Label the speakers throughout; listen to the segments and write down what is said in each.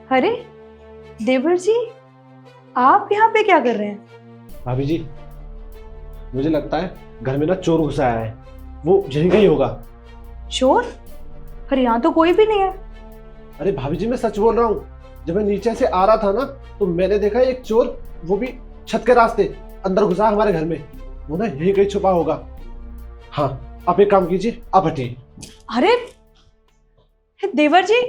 Speaker 1: अरे देवर जी, आप यहाँ पे क्या कर रहे हैं?
Speaker 2: भाभी जी, मुझे लगता है घर में ना चोर घुसा आया है। वो यहीं कहीं होगा।
Speaker 1: चोर? अरे यहाँ तो कोई भी नहीं है।
Speaker 2: अरे भाभी जी, मैं सच बोल रहा हूँ। जब मैं नीचे से आ रहा था ना, तो मैंने देखा एक चोर, वो भी छत के रास्ते अंदर घुसा हमारे घर में। वो ना यहीं कहीं छुपा होगा। हाँ, आप एक काम कीजिए, आप हटिए।
Speaker 1: अरे देवर जी,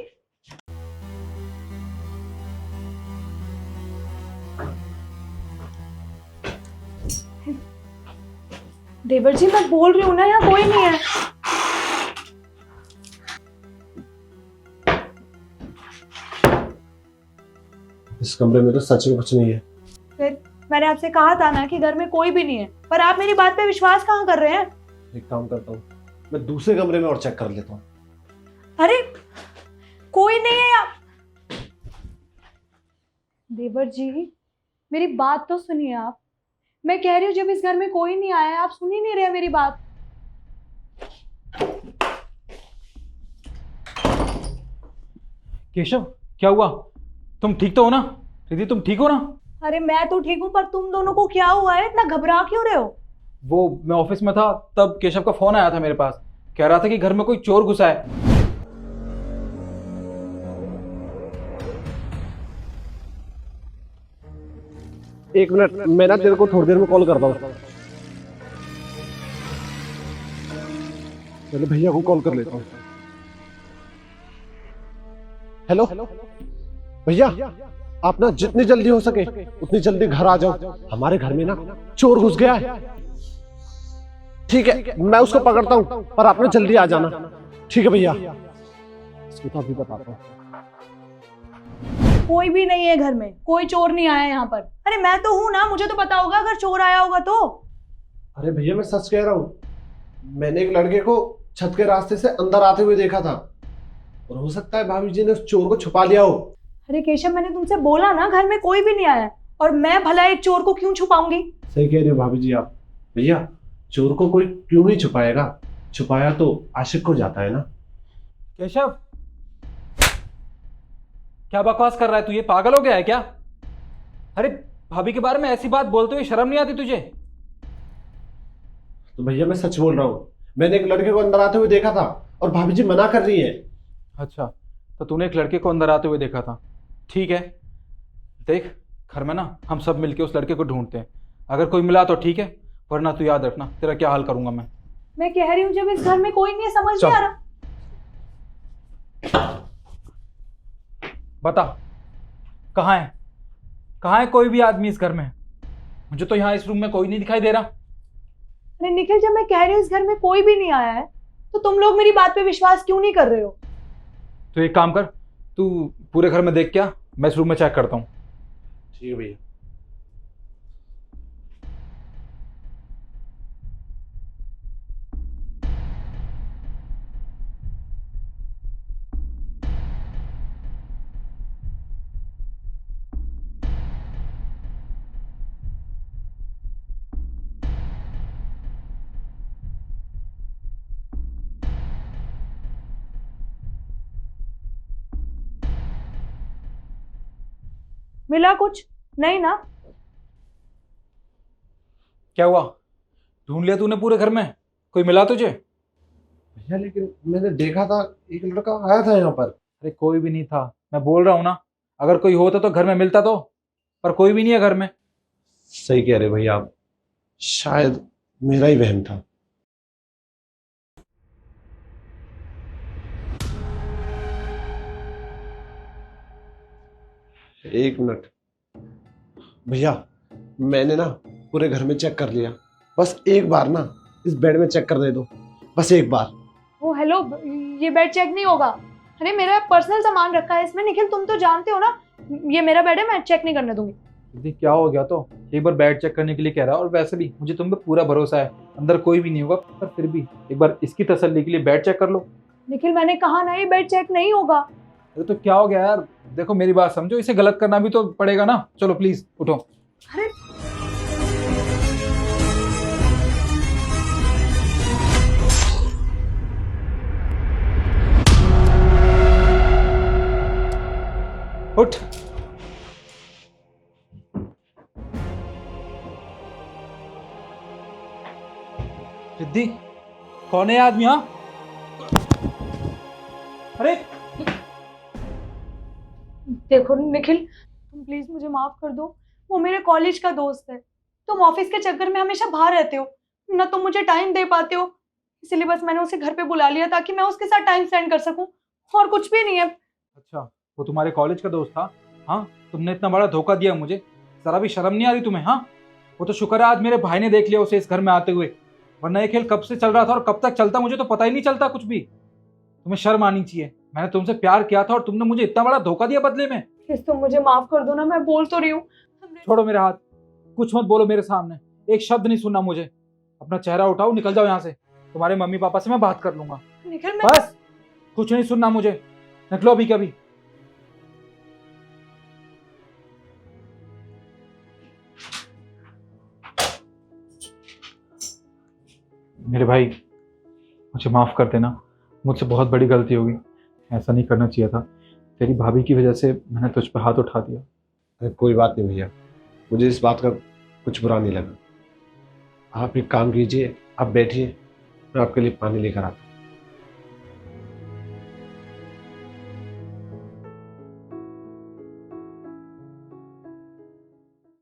Speaker 1: देवर जी मैं बोल रही हूँ ना, यहाँ कोई नहीं है।
Speaker 2: इस कमरे में तो सच में कुछ नहीं है।
Speaker 1: फिर मैंने आपसे कहा था ना कि घर में कोई भी नहीं है, पर आप मेरी बात पे विश्वास कहाँ कर रहे हैं?
Speaker 2: एक काम करता हूँ, मैं दूसरे कमरे में और चेक कर लेता हूँ।
Speaker 1: अरे कोई नहीं है यहाँ। देवर जी, मेरी बात तो सुनिए आप। मैं कह रही हूँ जब इस घर में कोई नहीं आया है, आप सुन ही नहीं रहे मेरी बात।
Speaker 3: केशव, क्या हुआ? तुम ठीक तो हो ना? रिद्धि, तुम ठीक हो ना?
Speaker 1: अरे मैं तो ठीक हूँ, पर तुम दोनों को क्या हुआ है? इतना घबरा क्यों रहे हो?
Speaker 3: वो मैं ऑफिस में था, तब केशव का फोन आया था मेरे पास। कह रहा था कि घर में कोई चोर घुसा है।
Speaker 2: एक मिनट, मैं ना तेरे को थोड़ी देर में कॉल करता हूँ। पहले भैया को कॉल कर लेता हूँ। हेलो भैया, आप ना जितनी जल्दी हो सके उतनी जल्दी घर आ जाओ। हमारे घर में ना चोर घुस गया है। ठीक है, मैं उसको पकड़ता हूँ, पर आपने जल्दी आ जाना। ठीक है भैया, इसको तो अभी बताता हूँ।
Speaker 1: कोई भी नहीं है घर में, कोई चोर नहीं आया यहाँ पर। अरे मैं तो हूँ ना, मुझे तो पता होगा अगर चोर आया होगा तो।
Speaker 2: अरे भैया, मैं सच कह रहा हूँ। मैंने एक लड़के को छत के रास्ते से अंदर आते हुए देखा था, और हो सकता है भाभी जी ने उस चोर को छुपा लिया हो।
Speaker 1: अरे केशव, मैंने तुमसे बोला ना घर में कोई भी नहीं आया है, और मैं भला एक चोर को क्यों छुपाऊंगी?
Speaker 2: सही कह रही हो भाभी जी आप। भैया, चोर को कोई क्यों नहीं छुपाएगा? छुपाया तो आशिक को जाता है ना।
Speaker 3: केशव, क्या बकवास कर रहा है तू? ये पागल हो गया है क्या? अरे भाभी के बारे में ऐसी बात बोलते हुए शर्म नहीं आती तुझे?
Speaker 2: तो भैया मैं सच बोल रहा हूँ। मैंने एक लड़के को अंदर आते हुए देखा था, और भाभी जी मना कर रही है।
Speaker 3: अच्छा, तो तूने एक लड़के को अंदर आते हुए देखा था। ठीक है, देख, घर में ना हम सब मिलके उस लड़के को ढूंढते हैं। अगर कोई मिला तो ठीक है, वरना तू याद रखना तेरा क्या हाल करूंगा मैं।
Speaker 1: मैं कह रही हूँ जब इस घर में कोई नहीं है, समझ नहीं आ रहा।
Speaker 3: बता, कहाँ है? कहाँ है कोई भी आदमी इस घर में? मुझे तो यहाँ इस रूम में कोई नहीं दिखाई दे रहा।
Speaker 1: अरे निखिल, जब मैं कह रही हूँ इस घर में कोई भी नहीं आया है, तो तुम लोग मेरी बात पे विश्वास क्यों नहीं कर रहे हो?
Speaker 3: तो एक काम कर, तू पूरे घर में देख क्या, मैं इस रूम में चेक करता हूँ।
Speaker 2: ठीक है भैया।
Speaker 1: मिला कुछ? नहीं ना?
Speaker 3: क्या हुआ? ढूंढ लिया तूने पूरे घर में? कोई मिला तुझे?
Speaker 2: भैया, लेकिन मैंने देखा था एक लड़का आया था यहाँ पर।
Speaker 3: अरे कोई भी नहीं था, मैं बोल रहा हूँ ना। अगर कोई होता तो घर में मिलता तो, पर कोई भी नहीं है घर में।
Speaker 2: सही कह रहे भैया आप। शायद मेरा ही वहम था। एक मिनट भैया, मैंने ना पूरे घर में चेक कर लिया। बस एक बार ना इस बेड में चेक कर दे दो, बस एक बार।
Speaker 1: ओ हेलो, ये बेड चेक नहीं होगा। अरे मेरा पर्सनल सामान रखा है इसमें। निखिल, तुम तो जानते हो ना, ये मेरा बेड है, मैं चेक नहीं करने दूंगी।
Speaker 3: दीदी क्या हो गया? तो एक बार बेड चेक करने के लिए कह रहा है, और वैसे भी मुझे तुम पे पूरा भरोसा है, अंदर कोई भी नहीं होगा। पर फिर भी एक बार इसकी तसल्ली के लिए बेड चेक कर लो।
Speaker 1: निखिल, मैंने कहा ना ये बेड चेक नहीं होगा।
Speaker 3: अरे तो क्या हो गया यार? देखो मेरी बात समझो, इसे गलत करना भी तो पड़ेगा ना। चलो प्लीज उठो।
Speaker 1: अरे
Speaker 3: उठ। रिद्धि, कौन है ये आदमी? हाँ, अरे
Speaker 1: देखो निखिल, तुम प्लीज मुझे माफ कर दो। वो मेरे कॉलेज का दोस्त है। तुम ऑफिस के चक्कर में हमेशा बाहर रहते हो, ना तुम मुझे टाइम दे पाते हो, इसलिए बस मैंने उसे घर पे बुला लिया ताकि मैं उसके साथ टाइम स्पेंड कर सकूं, और कुछ भी नहीं है।
Speaker 3: अच्छा, वो तुम्हारे कॉलेज का दोस्त था? हाँ, तुमने इतना बड़ा धोखा दिया मुझे, जरा भी शर्म नहीं आ रही तुम्हें? हाँ, वो तो शुक्र है आज मेरे भाई ने देख लिया उसे इस घर में आते हुए, वरना ये खेल कब से चल रहा था और कब तक चलता मुझे तो पता ही नहीं चलता कुछ भी। तुम्हें शर्म आनी चाहिए, मैंने तुमसे प्यार किया था और तुमने मुझे इतना बड़ा धोखा दिया बदले में।
Speaker 1: प्लीज तुम मुझे माफ कर दो ना, मैं बोल तो रही हूँ।
Speaker 3: छोड़ो मेरे हाथ, कुछ मत बोलो मेरे सामने, एक शब्द नहीं सुनना मुझे। अपना चेहरा उठाओ, निकल जाओ यहाँ से। तुम्हारे मम्मी पापा से मैं बात कर लूंगा।
Speaker 1: निखिल मैं
Speaker 3: बस, कुछ नहीं सुनना मुझे, निकलो अभी कभी। मेरे भाई, मुझे माफ कर देना, मुझसे बहुत बड़ी गलती होगी, ऐसा नहीं करना चाहिए था। तेरी भाभी की वजह से मैंने तुझ पे हाथ उठा दिया।
Speaker 2: अरे कोई बात नहीं भैया, मुझे इस बात का कुछ बुरा नहीं लगा। आप एक काम कीजिए, आप बैठिए, मैं आपके लिए पानी लेकर आता हूँ।